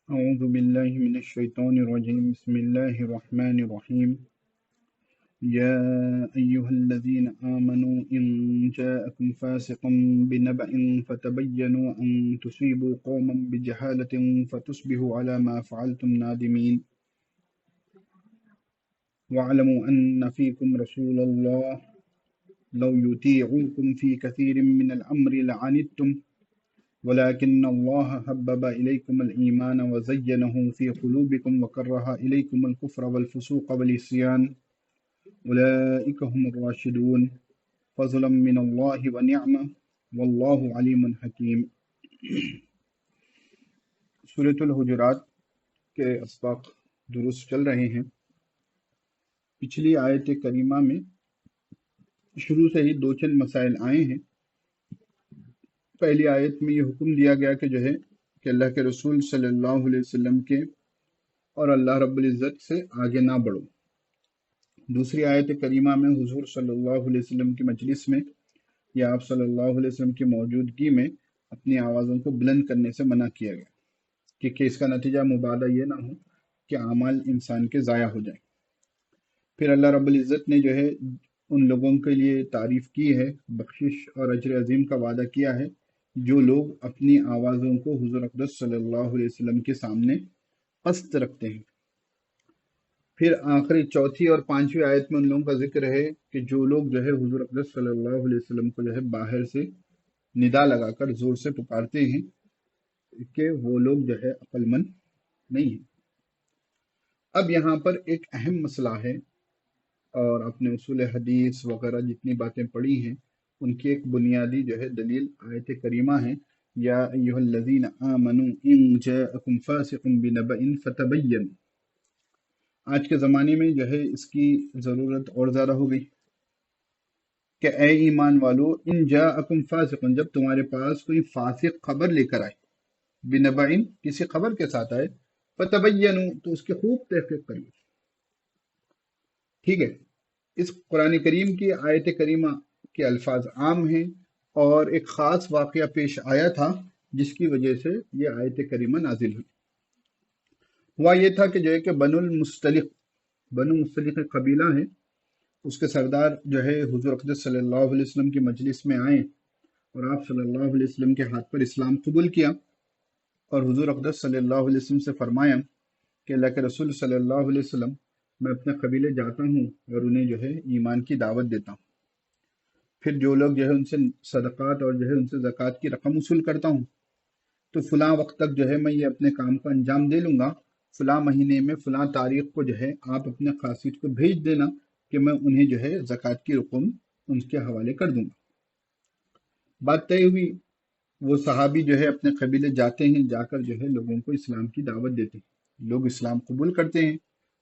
أعوذ بالله من الشيطان الرجيم بسم الله الرحمن الرحيم يا أيها الذين آمنوا إن جاءكم فاسق بنبأ فتبينوا أن تصيبوا قوما بجهالة فتصبحوا على ما فعلتم نادمين واعلموا أن فيكم رسول الله لو يطيعوكم في كثير من الأمر لعنتم ولكن الله حبب إليكم الإيمان وزينه في قلوبكم وكره إليكم الكفر والفسوق والعصيان أولئك هم الراشدون فضلا من الله ونعمة والله عليم حكيم۔ سورۃ الحجرات کے اسباق درست چل رہے ہیں۔ پچھلی آیت کریمہ میں شروع سے ہی دو چند مسائل آئے ہیں۔ پہلی آیت میں یہ حکم دیا گیا کہ کہ اللہ کے رسول صلی اللہ علیہ وسلم کے اور اللہ رب العزت سے آگے نہ بڑھو۔ دوسری آیت کریمہ میں حضور صلی اللہ علیہ وسلم کی مجلس میں یا آپ صلی اللہ علیہ وسلم کی موجودگی میں اپنی آوازوں کو بلند کرنے سے منع کیا گیا کہ اس کا نتیجہ مبادہ یہ نہ ہو کہ اعمال انسان کے ضائع ہو جائیں۔ پھر اللہ رب العزت نے ان لوگوں کے لیے تعریف کی ہے، بخشش اور اجر عظیم کا وعدہ کیا ہے جو لوگ اپنی آوازوں کو حضور اقدس صلی اللہ علیہ وسلم کے سامنے پست رکھتے ہیں۔ پھر آخری چوتھی اور پانچویں آیت میں ان لوگوں کا ذکر ہے کہ جو لوگ حضور اقدس صلی اللہ علیہ وسلم کو باہر سے ندا لگا کر زور سے پکارتے ہیں کہ وہ لوگ عقل مند نہیں ہیں۔ اب یہاں پر ایک اہم مسئلہ ہے، اور اپنے اصول حدیث وغیرہ جتنی باتیں پڑھی ہیں ان کی ایک بنیادی دلیل آیت کریمہ ہے، یا ایھا الذین آمنوا ان جاءکم فاسق بنبأ فتبینوا۔ آج کے زمانے میں اس کی ضرورت اور زیادہ ہو گئی کہ اے ایمان والو، ان جاءکم فاسق، جب تمہارے پاس کوئی فاسق خبر لے کر آئے، بنبأ کسی خبر کے ساتھ آئے، فتبینوا تو اس کی خوب تحقیق کریے۔ ٹھیک ہے، اس قرآن کریم کی آیت کریمہ کے الفاظ عام ہیں، اور ایک خاص واقعہ پیش آیا تھا جس کی وجہ سے یہ آیت کریمہ نازل ہوئی۔ ہوا یہ تھا کہ بنو المستلق قبیلہ ہے، اس کے سردار حضور اقدس صلی اللہ علیہ وسلم کی مجلس میں آئے اور آپ صلی اللہ علیہ وسلم کے ہاتھ پر اسلام قبول کیا، اور حضور اقدس صلی اللہ علیہ وسلم سے فرمایا کہ اللہ کے رسول صلی اللہ علیہ وسلم، میں اپنے قبیلے جاتا ہوں اور انہیں ایمان کی دعوت دیتا ہوں، پھر جو لوگ ان سے صدقات اور ان سے زکوٰۃ کی رقم وصول کرتا ہوں، تو فلاں وقت تک میں یہ اپنے کام کو انجام دے لوں گا، فلاں مہینے میں فلاں تاریخ کو آپ اپنے قاصد کو بھیج دینا کہ میں انہیں زکوٰۃ کی رقم ان کے حوالے کر دوں گا۔ بات طے ہوئی، وہ صحابی اپنے قبیلے جاتے ہیں، جا کر لوگوں کو اسلام کی دعوت دیتے ہیں، لوگ اسلام قبول کرتے ہیں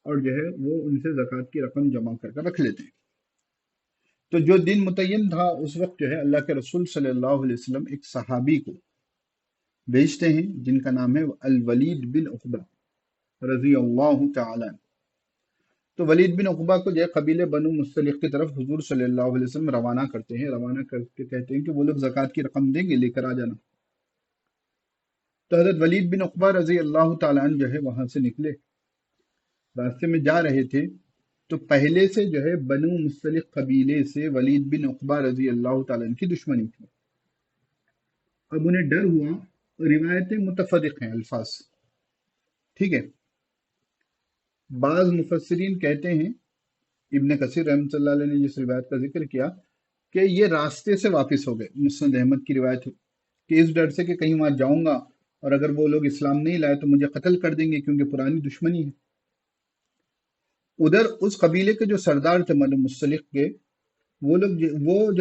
اور وہ ان سے زکوٰۃ کی رقم جمع کر رکھ لیتے ہیں۔ تو جو دن متعین تھا اس وقت اللہ کے رسول صلی اللہ علیہ وسلم ایک صحابی کو بھیجتے ہیں جن کا نام ہے الولید بن عقبہ رضی اللہ تعالی عنہ۔ تو ولید بن عقبہ کو قبیلے بنو مستلق کی طرف حضور صلی اللہ علیہ وسلم روانہ کرتے ہیں، روانہ کر کے کہتے ہیں کہ وہ لوگ زکوٰۃ کی رقم دیں گے، لے کر آ جانا۔ تو حضرت ولید بن عقبہ رضی اللہ تعالی عنہ وہاں سے نکلے، راستے میں جا رہے تھے تو پہلے سے بنو مستلق قبیلے سے ولید بن عقبہ رضی اللہ تعالیٰ عنہ کی دشمنی تھی۔ اب انہیں ڈر ہوا، روایتیں متفرق ہیں الفاظ، ٹھیک ہے۔ بعض مفسرین کہتے ہیں، ابن کثیر رحمۃ اللہ علیہ نے جس روایت کا ذکر کیا کہ یہ راستے سے واپس ہو گئے، مسند احمد کی روایت ہے کہ اس ڈر سے کہ کہیں وہاں جاؤں گا اور اگر وہ لوگ اسلام نہیں لائے تو مجھے قتل کر دیں گے کیونکہ پرانی دشمنی ہے۔ ادھر اس قبیلے کے جو سردار تھے بنو مستلق کے، وہ لوگ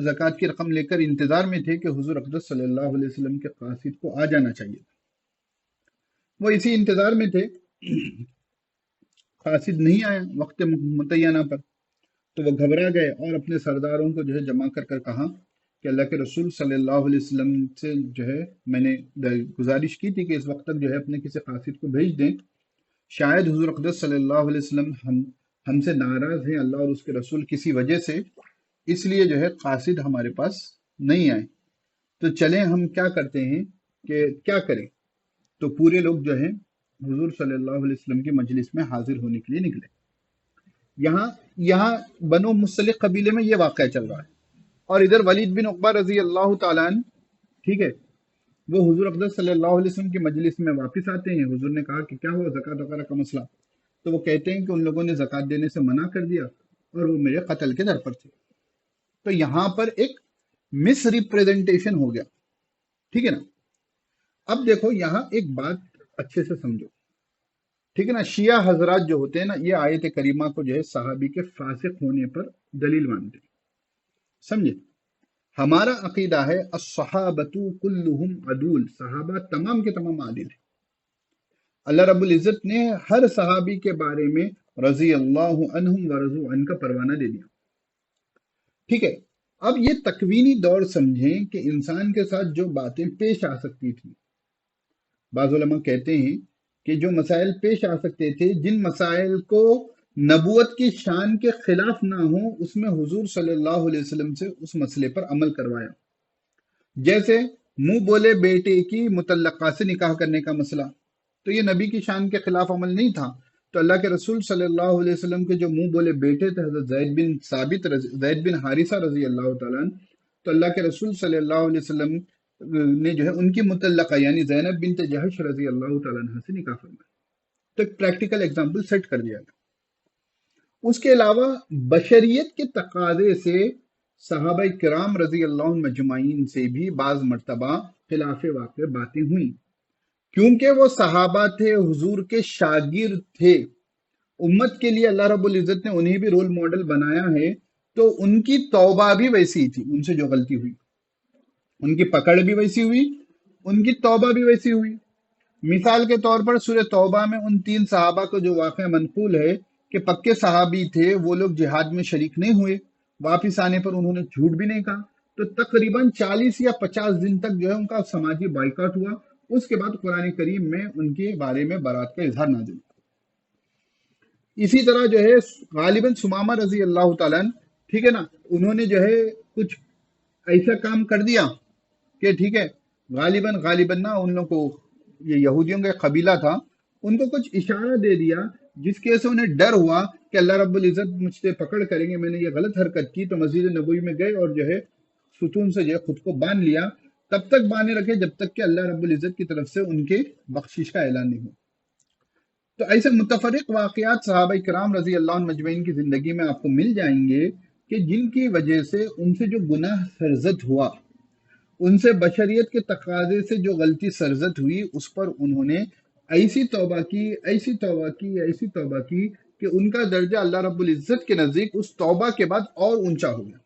زکوٰۃ کی رقم لے کر انتظار میں تھے کہ حضور اقدس صلی اللہ علیہ وسلم کے قاصد کو آ جانا چاہیے، وہ اسی انتظار میں تھے، قاصد نہیں آیا وقت متعینہ پر، تو وہ گھبرا گئے اور اپنے سرداروں کو جمع کر کہا کہ اللہ کے رسول صلی اللہ علیہ وسلم سے میں نے گزارش کی تھی کہ اس وقت تک اپنے کسی قاصد کو بھیج دیں، شاید حضور اقدس صلی اللہ علیہ وسلم ہم سے ناراض ہیں، اللہ اور اس کے رسول کسی وجہ سے، اس لیے قاصد ہمارے پاس نہیں آئے، تو چلیں ہم کیا کرتے ہیں کہ کیا کریں۔ تو پورے لوگ جو ہیں حضور صلی اللہ علیہ وسلم کی مجلس میں حاضر ہونے کے لیے نکلے. یہاں یہاں بنو مستلق قبیلے میں یہ واقعہ چل رہا ہے، اور ادھر ولید بن عقبہ رضی اللہ تعالیٰ عنہ، ٹھیک ہے، وہ حضور اقدس صلی اللہ علیہ وسلم کی مجلس میں واپس آتے ہیں. حضور نے کہا کہ کیا ہوا، زکوٰۃ وغیرہ کا مسئلہ؟ تو وہ کہتے ہیں کہ ان لوگوں نے زکوٰۃ دینے سے منع کر دیا اور وہ میرے قتل کے در پر تھے. تو یہاں پر ایک مس ریپریزنٹیشن ہو گیا، ٹھیک ہے نا. اب دیکھو یہاں ایک بات اچھے سے سمجھو، ٹھیک ہے نا. شیعہ حضرات جو ہوتے ہیں نا، یہ آیت کریمہ کو جو ہے صحابی کے فاسق ہونے پر دلیل مانتے ہیں. سمجھے؟ ہمارا عقیدہ ہے الصحابۃ کلہم عدول، صحابہ تمام کے تمام عادل ہیں. اللہ رب العزت نے ہر صحابی کے بارے میں رضی اللہ عنہم ورضوا عنہ کا پروانہ دے دیا، ٹھیک ہے. اب یہ تکوینی دور سمجھیں کہ انسان کے ساتھ جو باتیں پیش آ سکتی تھی، بعض علماء کہتے ہیں کہ جو مسائل پیش آ سکتے تھے، جن مسائل کو نبوت کی شان کے خلاف نہ ہو، اس میں حضور صلی اللہ علیہ وسلم سے اس مسئلے پر عمل کروایا. جیسے منہ بولے بیٹے کی مطلقہ سے نکاح کرنے کا مسئلہ، تو یہ نبی کی شان کے خلاف عمل نہیں تھا. تو اللہ کے رسول صلی اللہ علیہ وسلم کے جو منہ بولے بیٹے تھے حضرت زید بن حارثہ رضی اللہ تعالیٰ عنہ، تو اللہ کے رسول صلی اللہ علیہ وسلم نے جو ہے ان کی مطلقہ یعنی زینب بنت جہش رضی اللہ تعالیٰ عنہ سے نکاح فرمایا. تو ایک پریکٹیکل ایگزامپل سیٹ کر دیا گیا. اس کے علاوہ بشریت کے تقاضے سے صحابہ کرام رضی اللہ عنہ مجمعین سے بھی بعض مرتبہ خلاف واقع باتیں ہوئیں، کیونکہ وہ صحابہ تھے، حضور کے شاگرد تھے. امت کے لیے اللہ رب العزت نے انہیں بھی رول ماڈل بنایا ہے، تو ان کی توبہ بھی ویسی ہی تھی. ان سے جو غلطی ہوئی، ان کی پکڑ بھی ویسی ہوئی، ان کی توبہ بھی ویسی ہوئی. مثال کے طور پر سورہ توبہ میں ان 3 صحابہ کو جو واقعہ منقول ہے کہ پکے صحابی تھے، وہ لوگ جہاد میں شریک نہیں ہوئے، واپس آنے پر انہوں نے جھوٹ بھی نہیں کہا، تو تقریباً 40 یا 50 دن تک جو ہے ان کا سماجی بائیکاٹ ہوا. اس کے بعد قرآن کریم میں ان کے بارے میں برات کا اظہار نازل ہوا. اسی طرح جو ہے غالباً سمامہ رضی اللہ تعالیٰ عنہ، ٹھیک ہے نا، انہوں نے جو ہے کچھ ایسا کام کر دیا کہ ٹھیک ہے، غالباً نا ان لوگوں کو، یہ یہودیوں کا قبیلہ تھا، ان کو کچھ اشارہ دے دیا جس کی وجہ سے انہیں ڈر ہوا کہ اللہ رب العزت مجھ سے پکڑ کریں گے، میں نے یہ غلط حرکت کی. تو مسجد نبوی میں گئے اور جو ہے ستون سے جو ہے خود کو باندھ لیا. تب تک باندھے رکھے جب تک کہ اللہ رب العزت کی طرف سے ان کے بخشش کا اعلان نہیں ہو. تو ایسے متفرق واقعات صحابہ کرام رضی اللہ عنہ مجمعین کی زندگی میں آپ کو مل جائیں گے کہ جن کی وجہ سے ان سے جو گناہ سرزد ہوا، ان سے بشریت کے تقاضے سے جو غلطی سرزد ہوئی، اس پر انہوں نے ایسی توبہ کی کہ ان کا درجہ اللہ رب العزت کے نزدیک اس توبہ کے بعد اور اونچا ہو گیا.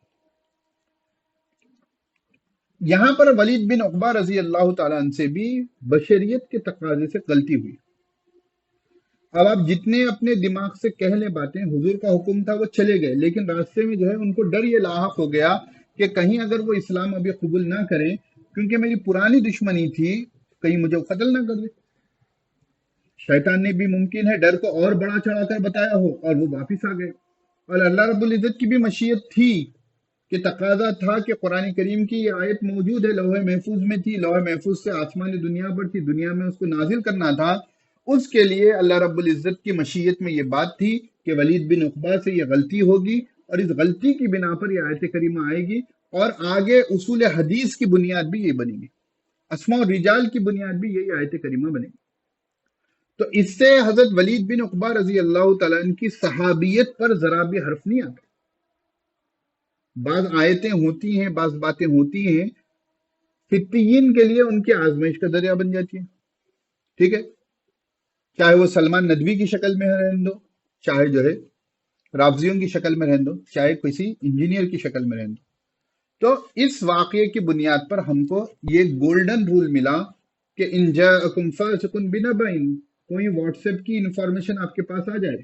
یہاں پر ولید بن عقبہ رضی اللہ تعالیٰ عنہ سے بھی بشریت کے تقاضے سے غلطی ہوئی. اب آپ جتنے اپنے دماغ سے کہہ لیں باتیں، حضور کا حکم تھا وہ چلے گئے، لیکن راستے میں جو ہے ان کو ڈر یہ لاحق ہو گیا کہ کہیں اگر وہ اسلام ابھی قبول نہ کریں، کیونکہ میری پرانی دشمنی تھی، کہیں مجھے قتل نہ کر دے. شیطان نے بھی ممکن ہے ڈر کو اور بڑا چڑھا کر بتایا ہو اور وہ واپس آ گئے. اور اللہ رب العزت کی بھی مشیت تھی کہ تقاضا تھا کہ قرآن کریم کی یہ آیت موجود ہے، لوح محفوظ میں تھی، لوح محفوظ سے آسمان دنیا پر تھی، دنیا میں اس کو نازل کرنا تھا. اس کے لیے اللہ رب العزت کی مشیت میں یہ بات تھی کہ ولید بن عقبہ سے یہ غلطی ہوگی، اور اس غلطی کی بنا پر یہ آیت کریمہ آئے گی، اور آگے اصول حدیث کی بنیاد بھی یہ بنے گی، اسماء الرجال کی بنیاد بھی یہی آیت کریمہ بنے گی. تو اس سے حضرت ولید بن عقبہ رضی اللہ تعالیٰ عنہ کی صحابیت پر ذرا بھی حرف نہیں آتا. بعض آیتیں ہوتی ہیں، بعض باتیں ہوتی ہیں، فتیین کے لیے ان کی آزمائش کا ذریعہ بن جاتی ہے، ٹھیک ہے، چاہے وہ سلمان ندوی کی شکل میں رہن دو، چاہے جو ہے رافضیوں کی شکل میں رہن دو، چاہے کسی انجینئر کی شکل میں رہن دو. تو اس واقعے کی بنیاد پر ہم کو یہ گولڈن رول ملا کہ ان جاءکم فاسق بنبأ، کوئی واٹس ایپ کی انفارمیشن آپ کے پاس آ جائے،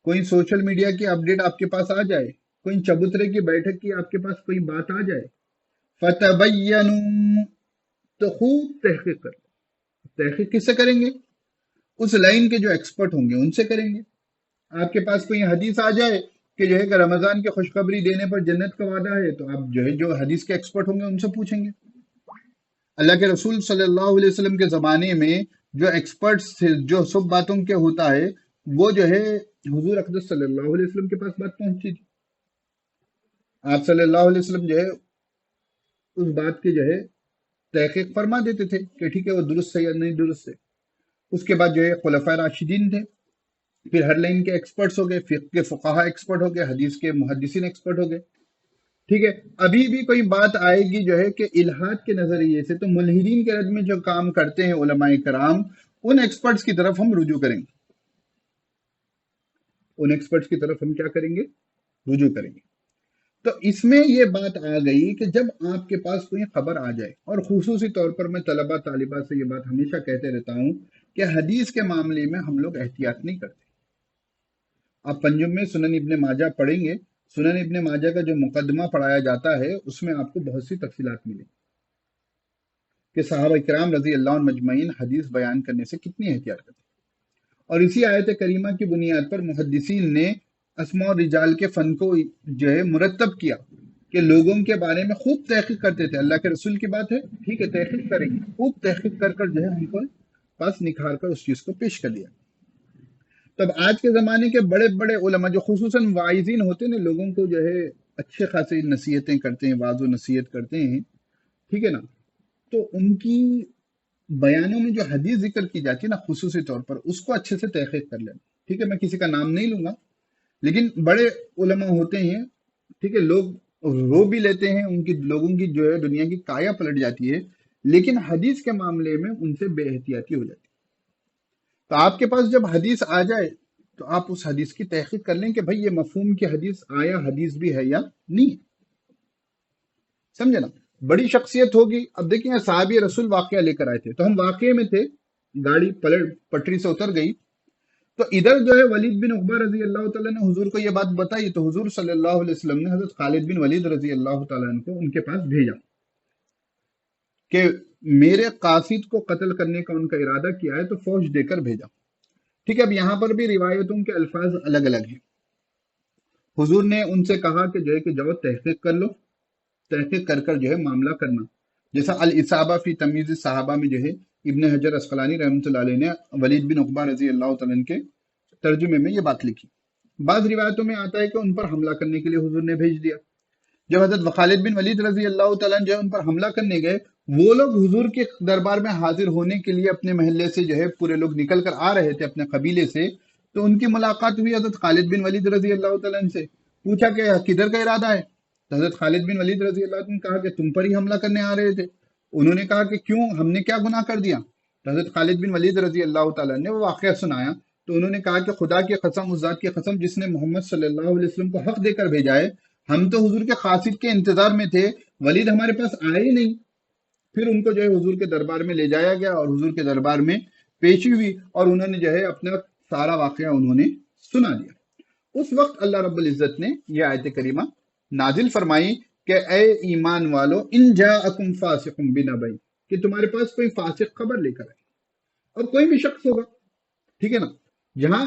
کوئی سوشل میڈیا کی اپڈیٹ آپ کے پاس آ جائے، کوئی چبوترے کی بیٹھک کی آپ کے پاس کوئی بات آ جائے، فتبینوا، تو خوب تحقیق کر. تحقیق کس سے کریں گے؟ اس لائن کے جو ایکسپرٹ ہوں گے ان سے کریں گے. آپ کے پاس کوئی حدیث آ جائے کہ جو ہے کہ رمضان کی خوشخبری دینے پر جنت کا وعدہ ہے، تو آپ جو ہے جو حدیث کے ایکسپرٹ ہوں گے ان سے پوچھیں گے. اللہ کے رسول صلی اللہ علیہ وسلم کے زمانے میں جو ایکسپرٹس تھے، جو سب باتوں کے ہوتا ہے، وہ جو ہے حضور اقدس صلی اللہ علیہ وسلم کے پاس بات پہنچتی تھی. آپ صلی اللہ علیہ وسلم جو ہے اس بات کی جو ہے تحقیق فرما دیتے تھے کہ ٹھیک ہے وہ درست ہے یا نہیں درست ہے. اس کے بعد جو ہے خلفائے راشدین تھے، پھر ہر لائن کے ایکسپرٹس ہو گئے، فقہ کے فقہا ایکسپرٹ ہو گئے، حدیث کے محدثین ایکسپرٹ ہو گئے. ٹھیک ہے. ابھی بھی کوئی بات آئے گی جو ہے کہ الہاد کے نظریے سے، تو ملحدین کے رد میں جو کام کرتے ہیں علماء کرام، ان ایکسپرٹس کی طرف ہم رجوع کریں گے. ان ایکسپرٹس کی طرف ہم کیا کریں گے؟ رجوع کریں گے. تو اس میں یہ بات آ گئی کہ جب آپ کے پاس کوئی خبر آ جائے، اور خصوصی طور پر میں طلبہ طالبات سے یہ بات ہمیشہ کہتے رہتا ہوں کہ حدیث کے معاملے میں ہم لوگ احتیاط نہیں کرتے. آپ پنجم میں سنن ابن ماجہ پڑھیں گے، سنن ابن ماجہ کا جو مقدمہ پڑھایا جاتا ہے اس میں آپ کو بہت سی تفصیلات ملیں کہ صحابہ کرام رضی اللہ عنہ مجمعین حدیث بیان کرنے سے کتنی احتیاط کرتے ہیں. اور اسی آیت کریمہ کی بنیاد پر محدثین نے اسماء اور رجال کے فن کو جو ہے مرتب کیا کہ لوگوں کے بارے میں خوب تحقیق کرتے تھے. اللہ کے رسول کی بات ہے، ٹھیک ہے، تحقیق کریں گے، خوب تحقیق کر کر جو ہے ہم کو پاس نکھار کر اس چیز کو پیش کر دیا. تب آج کے زمانے کے بڑے بڑے علماء جو خصوصاً واعظین ہوتے ہیں، لوگوں کو جو ہے اچھے خاصے نصیحتیں کرتے ہیں، واعظ و نصیحت کرتے ہیں، ٹھیک ہے نا، تو ان کی بیانوں میں جو حدیث ذکر کی جاتی ہے نا، خصوصی طور پر اس کو اچھے سے تحقیق کر لینا. ٹھیک ہے، میں کسی کا نام نہیں لوں گا، لیکن بڑے علماء ہوتے ہیں، ٹھیک ہے، لوگ رو بھی لیتے ہیں، ان کی لوگوں کی جو ہے دنیا کی کایا پلٹ جاتی ہے، لیکن حدیث کے معاملے میں ان سے بے احتیاطی ہو جاتی ہے. تو آپ کے پاس جب حدیث آ جائے تو آپ اس حدیث کی تحقیق کر لیں کہ بھئی یہ مفہوم کی حدیث آیا حدیث بھی ہے یا نہیں. سمجھے نا؟ بڑی شخصیت ہوگی. اب دیکھیں صحابی رسول واقعہ لے کر آئے تھے، تو ہم واقعے میں تھے، گاڑی پٹری سے اتر گئی، تو ادھر جو ہے ولید بن عقبہ رضی اللہ تعالیٰ نے حضور کو یہ بات بتائی، تو حضور صلی اللہ علیہ وسلم نے حضرت خالد بن ولید رضی اللہ تعالیٰ عنہ کو ان کے پاس بھیجا کہ میرے قاصد کو قتل کرنے کا ان کا ارادہ کیا ہے، تو فوج دے کر بھیجا. ٹھیک ہے. اب یہاں پر بھی روایتوں کے الفاظ الگ الگ ہیں. حضور نے ان سے کہا کہ جو ہے کہ جاؤ تحقیق کر لو، تحقیق کر کر جو ہے معاملہ کرنا. جیسا الاصابہ فی تمیز صحابہ میں جو ہے ابن حجر اسقلانی رحمۃ اللہ علیہ نے ولید بن عقبہ رضی اللہ تعالیٰ عنہ کے ترجمے میں یہ بات لکھی. بعض روایتوں میں آتا ہے کہ ان پر حملہ کرنے کے لیے حضور نے بھیج دیا. جب حضرت خالد بن ولید رضی اللہ تعالیٰ عنہ جو ہے ان پر حملہ کرنے گئے، وہ لوگ حضور کے دربار میں حاضر ہونے کے لیے اپنے محلے سے جو ہے پورے لوگ نکل کر آ رہے تھے اپنے قبیلے سے. تو ان کی ملاقات ہوئی حضرت خالد بن ولید رضی اللہ تعالیٰ عنہ سے، پوچھا کہ کدھر کا ارادہ ہے. تو حضرت خالد بن ولید رضی اللہ عنہ نے کہا کہ تم پر ہی حملہ کرنے آ رہے تھے. انہوں نے کہا کہ کیوں، ہم نے کیا گناہ کر دیا؟ تو حضرت خالد بن ولید رضی اللہ تعالیٰ نے وہ واقعہ سنایا. تو انہوں نے کہا کہ خدا کی قسم، اس ذات کی قسم جس نے محمد صلی اللہ علیہ وسلم کو حق دے کر بھیجا ہے، ہم تو حضور کے قاصد کے انتظار میں تھے، ولید ہمارے پاس آئے ہی نہیں. پھر ان کو جو ہے حضور کے دربار میں لے جایا گیا اور حضور کے دربار میں پیشی ہوئی، اور انہوں نے جو ہے اپنا سارا واقعہ انہوں نے سنا دیا. اس وقت اللہ رب العزت نے یہ آیت کریمہ نازل فرمائی کہ اے ایمان والو، ان جاءکم فاسق بنبأ، کہ تمہارے پاس کوئی فاسق خبر لے کر آئے، اور کوئی بھی شخص ہوگا، ٹھیک ہے نا، جہاں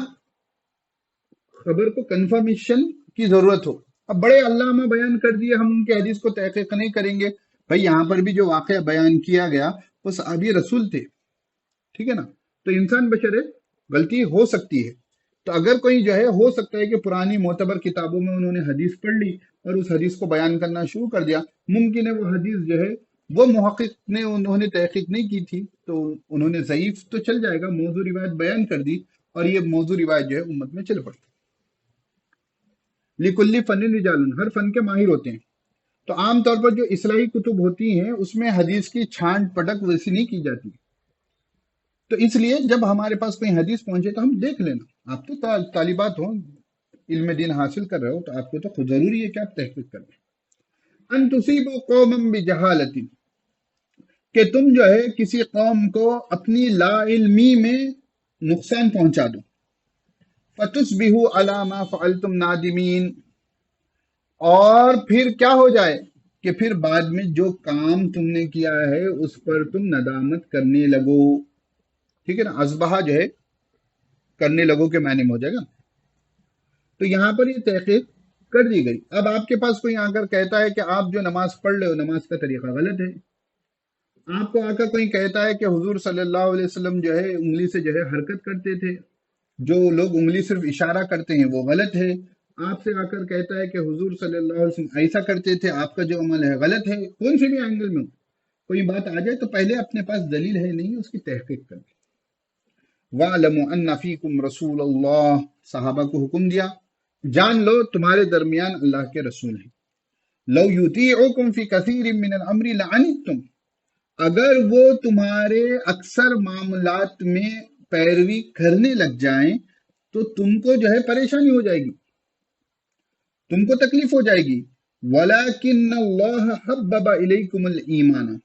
خبر کو کنفرمیشن کی ضرورت ہو. اب بڑے علامہ بیان کر دیے، ہم ان کے حدیث کو تحقیق نہیں کریں گے. بھائی یہاں پر بھی جو واقعہ بیان کیا گیا وہ صحابی رسول تھے، ٹھیک ہے نا، تو انسان بشر ہے، غلطی ہو سکتی ہے. تو اگر کوئی جو ہے ہو سکتا ہے کہ پرانی معتبر کتابوں میں انہوں نے حدیث پڑھ لی اور اس حدیث کو بیان کرنا شروع کر دیا، ممکن ہے وہ حدیث جو ہے وہ محقق نے انہوں نے تحقیق نہیں کی تھی، تو انہوں نے ضعیف تو چل جائے گا، موضوع روایت بیان کر دی، اور یہ موضوع روایت جو ہے امت میں چل پڑتی. لکل فن رجال، ہر فن کے ماہر ہوتے ہیں. تو عام طور پر جو اصلاحی کتب ہوتی ہیں اس میں حدیث کی چھانٹ پٹک ویسی نہیں کی جاتی. تو اس لیے جب ہمارے پاس کوئی حدیث پہنچے تو ہم دیکھ لینا. آپ تو طالبات ہو، علم دین حاصل کر رہے ہو، تو آپ کو تو خود ضروری ہے کہ آپ تحقیق کریں. ان تصیبوا قوما بجہالۃ، کہ تم جو ہے کسی قوم کو اپنی لا علمی میں نقصان پہنچا دو. فتصبحوا علی ما فعلتم نادمین، اور پھر کیا ہو جائے کہ پھر بعد میں جو کام تم نے کیا ہے اس پر تم ندامت کرنے لگو. ٹھیک ہے نا، اصبحہ جو ہے کرنے لگو کے معنی میں ہو جائے گا. تو یہاں پر یہ تحقیق کر دی گئی. اب آپ کے پاس کوئی آ کر کہتا ہے کہ آپ جو نماز پڑھ رہے ہو نماز کا طریقہ غلط ہے، آپ کو آ کر کوئی کہتا ہے کہ حضور صلی اللہ علیہ وسلم جو ہے انگلی سے جو ہے حرکت کرتے تھے، جو لوگ انگلی صرف اشارہ کرتے ہیں وہ غلط ہے، آپ سے آ کر کہتا ہے کہ حضور صلی اللہ علیہ وسلم ایسا کرتے تھے، آپ کا جو عمل ہے غلط ہے، کون سے بھی اینگل میں کوئی بات آ جائے تو پہلے اپنے پاس دلیل ہے نہیں اس کی تحقیق کریں۔ وَاعْلَمُوا أَنَّ فِيكُمْ رَسُولَ اللَّهِ، صحابہ کو حکم دیا جان لو تمہارے درمیان اللہ کے رسول ہیں۔ لَوْ يُطِيعُكُمْ فِي كَثِيرٍ مِّنَ الْأَمْرِ لَعَنِتُّمْ، اگر وہ تمہارے اکثر معاملات میں پیروی کرنے لگ جائیں تو تم کو جو ہے پریشانی ہو جائے گی، تم کو تکلیف ہو جائے گی۔ وَلَكِنَّ اللَّهَ حَبَّبَ إِلَيْكُمُ الْإِيمَانَ،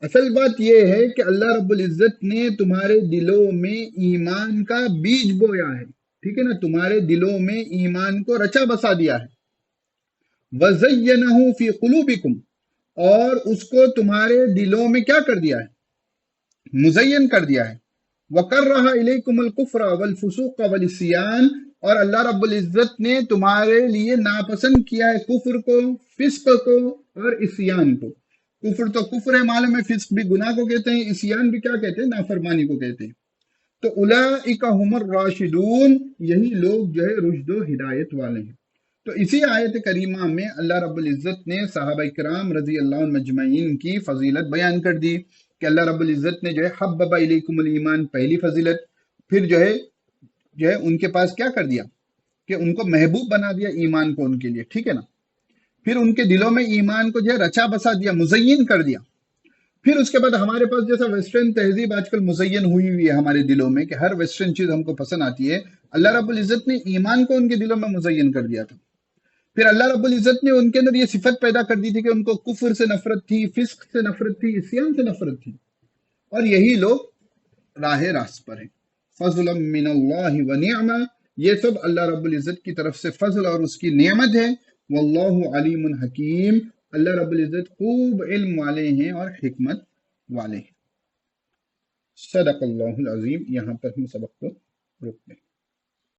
اصل بات یہ ہے کہ اللہ رب العزت نے تمہارے دلوں میں ایمان کا بیج بویا ہے، ٹھیک ہے نا، تمہارے دلوں میں ایمان کو رچا بسا دیا ہے۔ وَزَيَّنَهُ فِي قُلُوبِكُمْ، اور اس کو تمہارے دلوں میں کیا کر دیا ہے، مزین کر دیا ہے۔ وَكَرَّهَ إِلَيْكُمُ الْكُفْرَ وَالْفُسُوقَ وَالْعِصْيَانَ، اور اللہ رب العزت نے تمہارے لیے ناپسند کیا ہے کفر کو، فسق کو اور عصیان کو۔ کفر تو کفر ہے معلوم ہے، فسق بھی گناہ کو کہتے ہیں، عصیان بھی کیا کہتے ہیں، نافرمانی کو کہتے ہیں۔ تو اولئک هم الراشدون، یہی لوگ جو ہے رشد و ہدایت والے ہیں۔ تو اسی آیت کریمہ میں اللہ رب العزت نے صحابہ کرام رضی اللہ عنہ مجمعین کی فضیلت بیان کر دی کہ اللہ رب العزت نے جو ہے حبب الیکم الایمان پہلی فضیلت، پھر جو ہے ان کے پاس کیا کر دیا کہ ان کو محبوب بنا دیا ایمان کو ان کے لیے، ٹھیک ہے نا، پھر ان کے دلوں میں ایمان کو جو ہے رچا بسا دیا، مزین کر دیا۔ پھر اس کے بعد ہمارے پاس جیسا ویسٹرن تہذیب آج کل مزین ہوئی ہے ہمارے دلوں میں کہ ہر ویسٹرن چیز ہم کو پسند آتی ہے، اللہ رب العزت نے ایمان کو ان کے دلوں میں مزین کر دیا تھا۔ پھر اللہ رب العزت نے ان کے اندر یہ صفت پیدا کر دی تھی کہ ان کو کفر سے نفرت تھی، فسق سے نفرت تھی، عصیان سے نفرت تھی، اور یہی لوگ راہ راست پر ہیں۔ فضل من اللہ و نعمہ، یہ سب اللہ رب العزت کی طرف سے فضل اور اس کی نعمت ہے۔ واللہ علیم حکیم، اللہ رب العزت خوب علم والے ہیں اور حکمت والے ہیں۔ صدق اللہ العظیم۔ یہاں پر ہم سبق کو روکتے ہیں۔